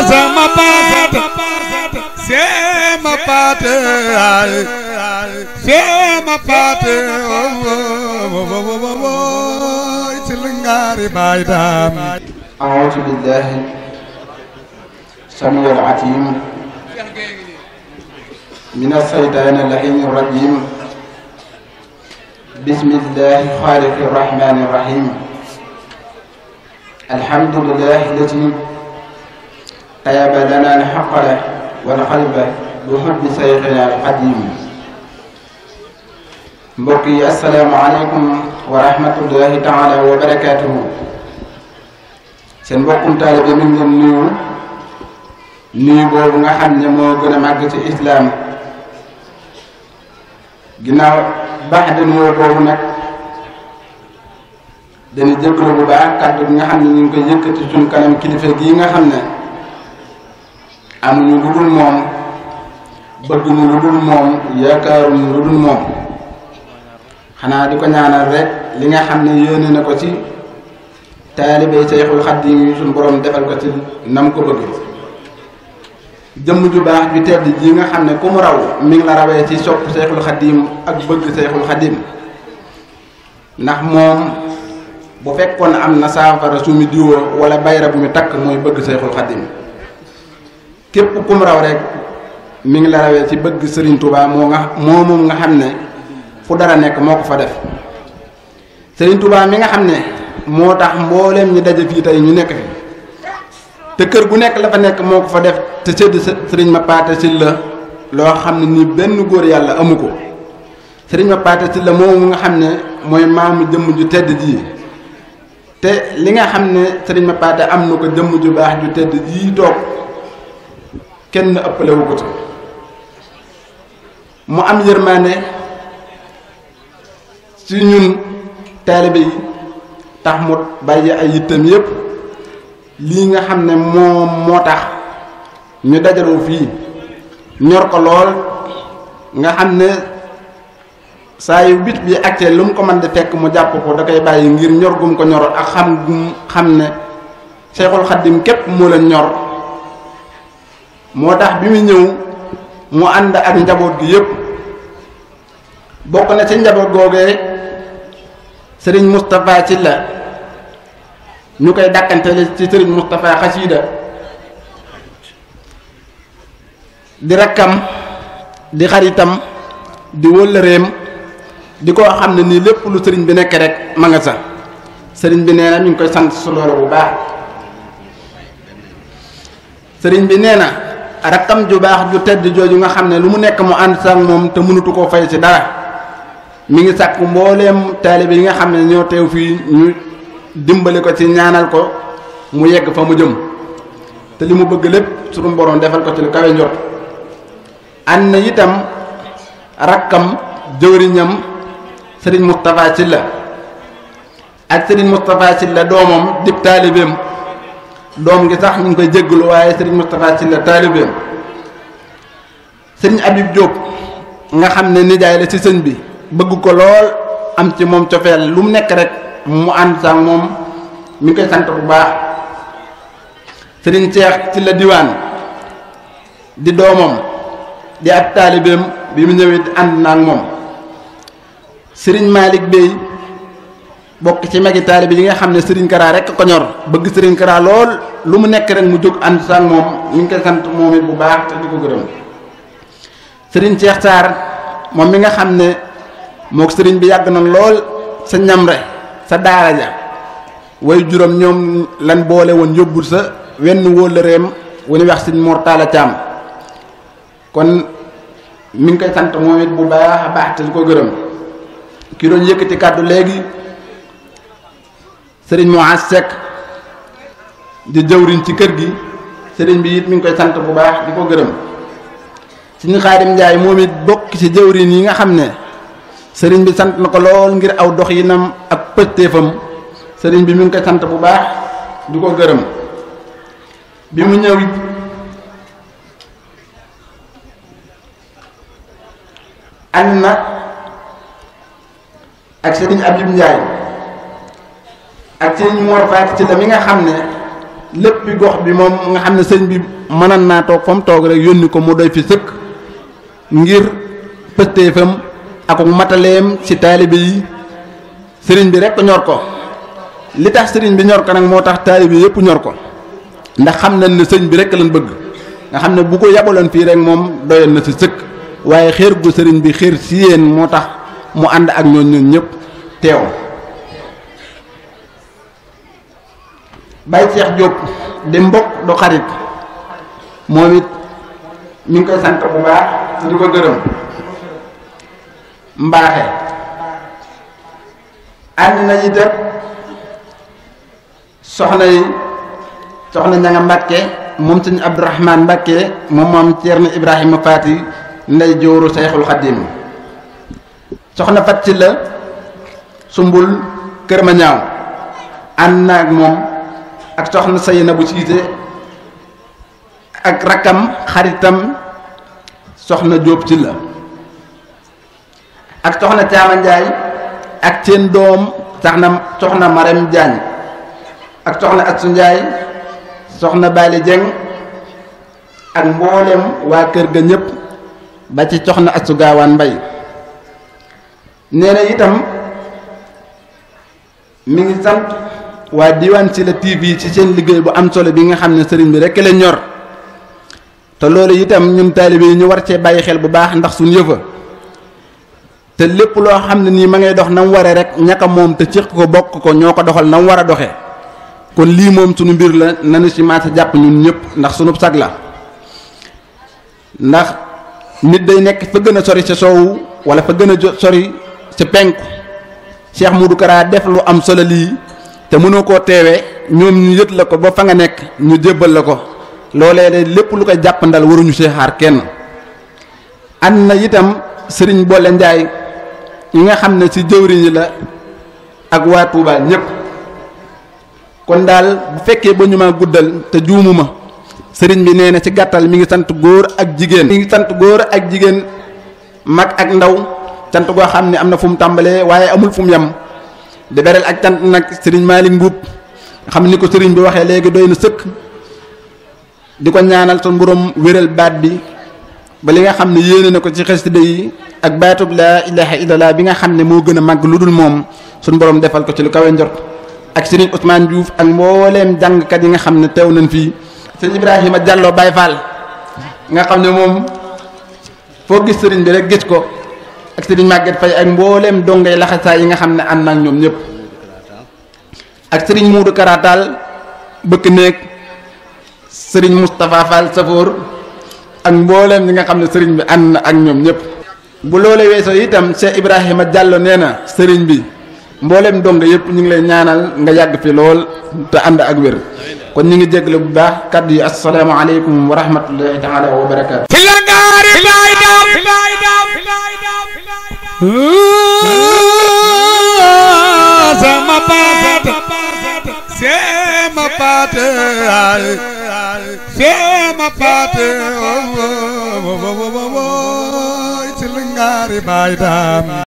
sama paate sama paate sama paate silngari baydam a'udzu billahi samiyil alim minas shaytanir rajim bismillahir khaliqir rahmanir rahim alhamdulillahi allati tayaba lana al-haqqa wal qalba bi hubbi sayxina al-qadim. mbokk yi asalaamaaleykum wa rahmatullahi taala wa barakaatuhu. seen mbokkum taalibe mi ngi leen nuyu boobu nga xam ne moo gën a màgg ci islaam. ginnaaw baax de nuyoo boobu nag dañu jëkkëru bu baax kàddu bi nga xam ne ñu ngi koy yëkkati suñu kanam kilifa gii nga xam ne amuñu lu dul moom, bëgguñu lu dul moom, yaakaaruñu lu dul moom. xanaa di ko ñaanal rek li nga xam ne yéene na ko ci taalibe Seexul Xadiim yi suñu borom defal ko ci nam ko bëgg. jëmm ju baax ju tedd ji nga xam ne ku mu raw mi ngi la rawee ci sopp Seexul Xadiim ak bëgg Seexul Xadiim. ndax moom bu fekkoon am na saafara su mu diwoo wala bayra bu mu takk mooy bëgg Seexul Xadiim. képp ku mu raw rek mi ngi la rawee ci bëgg Serigne Touba moom nga xam ne fu dara nekk moo ko fa def. Serigne Touba mi nga xam ne moo tax mbooleem ñi daje fii tey ñu nekk fi te kër gu nekk la fa nekk moo ko fa def te sëdd Serigne Mapaté Sylla loo xam ne ni benn góor yàlla amu ko. Serigne Mapaté Sylla moomu nga xam ne mooy maamu jëmm ju tedd ji te li nga xam ne Serigne Mapaté am na ko jëmm ju baax ju tedd ji toog kenn ëppale wu ko ci. mu am yërmande ci ñun taalibe yi tax mu bàyyi ay yittam yépp lii nga xam ne moo tax ñu dajaloo fii ñor ko lool nga xam ne saa yu bit bi accee lu mu ko mën di fekk mu jàpp ko da koy bàyyi ngir ñor gum ko ñor ak xam ne Seexul Xaddim képp moo leen ñor. moo tax bi mu ñëw mu ànd ak njaboot gi yépp bokk na ci njaboot googee Serigne Moustapha Sylla ñu koy dàkkantele ci Serigne Moustapha Xasida di rakkam di xaritam di wëllëreem di ko xam ne nii lépp lu sëriñ bi nekk rek ma nga sa sëriñ bi nee na ñu ngi koy sant su loolu bu baax. sëriñ bi nee na rakkam ju baax ju tedd jooju nga xam ne lu mu nekk mu ànd sax moom te mënutu koo fay ci dara mi ngi sàkk mbooleem taalibe yi nga xam ne ñoo teew fii ñu dimbali ko ci ñaanal ko mu yegg fa mu jëm te li mu bëgg lépp suñu borom defal ko ci lu kawe njort. ànd na itam rakkam jëwriñam sëriñ Moustapha Sylla ak sëriñ Moustapha Sylla doomam dib taalibeem doom gi sax ñu ngi koy jéggalu waaye sëriñ Moustapha Sylla taalibeem sëriñ Habib Diop nga xam ne nijaay la ci sëñ bi bëgg ko lool am ci moom cofeel lu mu nekk rek mu ànd sax moom mi ngi koy sant bu baax. sëriñ Cheikh Sylla diwaan di doomam di ab taalibeem bi mu ñëwee ànd na ak moom. sëriñ Malick Bey bokk ci magi taalibe yi nga xam ne sëriñ Kara rek ko ñor bëgg sëriñ Kara lool lu mu nekk rek mu jóg ànd sax moom mi ngi koy sant moom it bu baax te di ko gërëm. sëriñ Cheikh Sarr moom mi nga xam ne mook sëriñ bi yàgg na lool sa ñamre sa daara ja way juróom ñoom lan boole woon yóbbul sa wenn wóllëreem wu ñu wax sëriñ Mor Talla Thiam kon mi ngi koy sant moom it bu baax a baax te di ko gërëm. ki doon yëkkati kàddu léegi sëriñ Moas Seck di jëwriñ ci kër gi sëriñ bi it mi ngi koy sant bu baax di ko gërëm. sëriñ Xaadim Njaay moom it bokk ci jëwriñ yi nga xam ne sëriñ bi sant na ko lool ngir aw doxinam ak pëstéefam sëriñ bi mi ngi koy sant bu baax di ko gërëm. bi mu ñëw it ànd na ak sëriñ Abib Njaay ak sëñ Mor Faati ci la mi nga xam ne lépp bi gox bi moom nga xam ne sëñ bi mënan naa toog fa mu toog rek yónni ko mu doy fi sëkk ngir pëstéefam ak mataleem ci taalibe yi sëriñ bi rek ñor ko li tax sëriñ bi ñor ko nag moo tax taalibe yëpp ñor ko ndax xam nañ ne sëñ bi rek lañ bëgg nga xam ne bu ko yabaloon fii rek moom doyoon na ci sëkk waaye xeer gu sëriñ bi xeer ci yéen moo tax mu ànd ak ñooñ ñëpp teew. Baye Cheikh Diop di mbokk du xarit moom it mi ngi koy sant bu baax di ko gërëm mbaaxe ànd na itam soxna ña nga Mbàkke moom sëñ Abdourahmane Mbàkke moom Ceerno Ibrahima Faati ndey jooru Seyxul Xadim soxna Fat ci la sumbul kër ma ñaaw ànd na ak moom ak soxna Sayna bu Siise ak rakkam xaritam soxna Jóob ci la ak soxna Caama Njaay ak seen doom soxna Marem Jaañ ak soxna Atsu Njaay soxna Bali Jeng ak mboolem waa kër ga ñëpp ba ci soxna Atsu Gaawaan Mbay nee na itam mi ngi sant waa Diwane Sylla TV ci seen liggéey bu am solo bi nga xam ne sëriñ bi rekk leen ñor te loolu itam ñun taalibe yi ñu war cee bàyyi xel bu baax ndax suñu yëfa te lépp loo xam ne nii ma ngay dox na mu waree rek ñaka moom te ci ko bokk ko ñoo ko doxal na mu war a doxee kon lii moom suñu mbir la nanu ci maasa jàpp ñun ñëpp ndax suñu sag la ndax nit day nekk fa gën a sori ca soowu wala fa gën a sori ca penku Cheikh Modou Kara def lu am solo lii te mënoo koo teewee ñoom ñu yët la ko ba fa nga nekk ñu jébbal la ko loolee de lépp lu koy jàppandal waruñu see xaar kenn. ànd na itam sëriñ Boole Njaay yi nga xam ne ci jëwriñ yi la ak waa Touba ñëpp kon daal bu fekkee ba ñu ma guddal te juumuma sëriñ bi nee na ci gàttal mi ngi sant góor ak jigéen. mi ngi sant góor ak jigéen mag ak ndaw sant goo xam ne am na fu mu tàmbalee waaye amul fu mu yem. di beral ak tant nag sëriñ Malick Mbuub xam ni ko sëriñ bi waxee léegi doy na sëkk di ko ñaanal sun borom wéral baat bi ba li nga xam ne yéene na ko ci xasida yi ak baatub laa ilaha illallah bi nga xam ne moo gën a màgg lu dul moom sun borom defal ko ci lu kawe njort ak sëriñ Ousmane Diouf ak mbooleem jàngkat yi nga xam ne teew nañ fii sëriñ Ibrahima Diallo Baye Fall nga xam ne moom foo gis sëriñ bi rek gis ko ak sëriñ Maguette Faye ak mbooleem dongay laxasaay yi nga xam ne ànd na ak ñoom ñëpp ak sëriñ Muudu Karatal bëkk néeg sëriñ Moustapha Fall Safoor ak mbooleem ñi nga xam ne sëriñ bi ànd na ak ñoom ñëpp. bu loole weesoo itam Cheikh Ibrahima Diallo nee na sëriñ bi mbooleem donga yëpp ñu ngi lay ñaanal nga yàgg fi lool te ànd ak wér kon ñu ngi jégalu bu baax kaddu yi asalaamaaleykum wa rahmatullahi taala wa barakaatu. Sama paate sama paate sama paate ci lingari baydam